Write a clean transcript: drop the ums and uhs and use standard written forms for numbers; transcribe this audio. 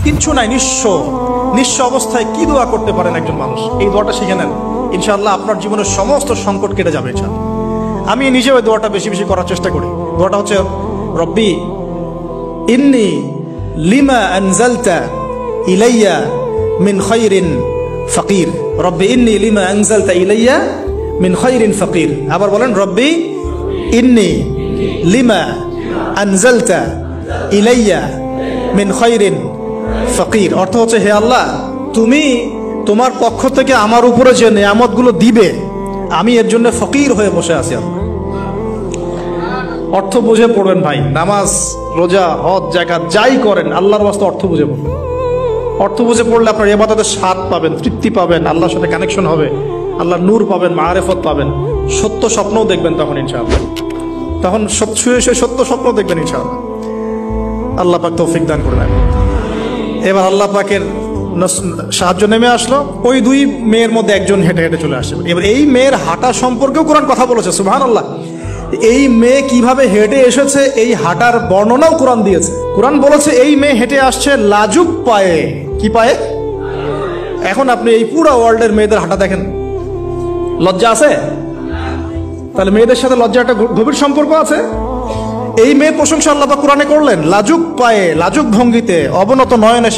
কিচ্ছু নাই, নিঃস্ব অবস্থায় কি দোয়া করতে পারেন একজন মানুষ, এই দোয়াটা শিখে নেন, ইনশাআল্লাহ আপনার জীবনের সমস্ত সংকট কেটে যাবে ইনশাআল্লাহ। আমি নিজে ওই দোয়াটা বেশি বেশি করার চেষ্টা করি। দোয়াটা হচ্ছে রব্বি ইন্নী লিমা আনজালতা ইলাইয়া মিন খায়রিন ফাকির। রব্বি ইন্নী লিমা আনজালতা ইলাইয়া মিন খায়রিন ফাকির। আবার বলেন, রব্বি ইন্নী লিমা আনজালতা ইলাইয়া মিন খায়রিন ফাকির। অর্থ হচ্ছে, হে আল্লাহ, তুমি তোমার পক্ষ থেকে আমার উপরে যে নিয়ামতগুলো দিবে, আমি এর জন্য ফকির হয়ে বসে আছি। আল্লাহ, অর্থ বুঝে পড়বেন ভাই। নামাজ, রোজা, হজ, যাকাত যাই করেন আল্লাহর ওয়াস্তে অর্থ বুঝে পড়বেন। অর্থ বুঝে পড়লে আপনার ইবাদতের স্বাদ পাবেন, তৃপ্তি পাবেন, আল্লাহর সাথে কানেকশন হবে, আল্লাহর নূর পাবেন, মাআরিফত পাবেন, সত্য স্বপ্নও দেখবেন তখন ইনশাআল্লাহ। তখন শুয়ে শুয়ে সত্য স্বপ্ন দেখবেন ইনশাআল্লাহ। আল্লাহ পাক তৌফিক দান করবেন। এবার আল্লাহ পাকের সাহায্য নেমে আসলো। ওই দুই মেয়ের মধ্যে একজন হেঁটে হেঁটে চলে আসছে। এবার এই মেয়ের হাঁটা সম্পর্কেও কোরআন কথা বলেছে, সুবহানাল্লাহ। এই মেয়ে কিভাবে হেঁটে এসেছে, এই হাঁটার বর্ণনাও কোরআন দিয়েছে। কোরআন বলেছে এই মেয়ে হেঁটে আসছে লাজুক পায়ে। কি পায়ে? এখন আপনি এই পুরো ওয়ার্ল্ডের মেয়েদের হাঁটা দেখেন, লজ্জা আছে? তাহলে মেয়েদের সাথে লজ্জা একটা গভীর সম্পর্ক আছে। এই মেয়ে প্রশংসা আল্লাহ পাক কোরআনে করলেন, লাজুক পায়ে, লাজুক ভঙ্গিতে, অবনত নয়নে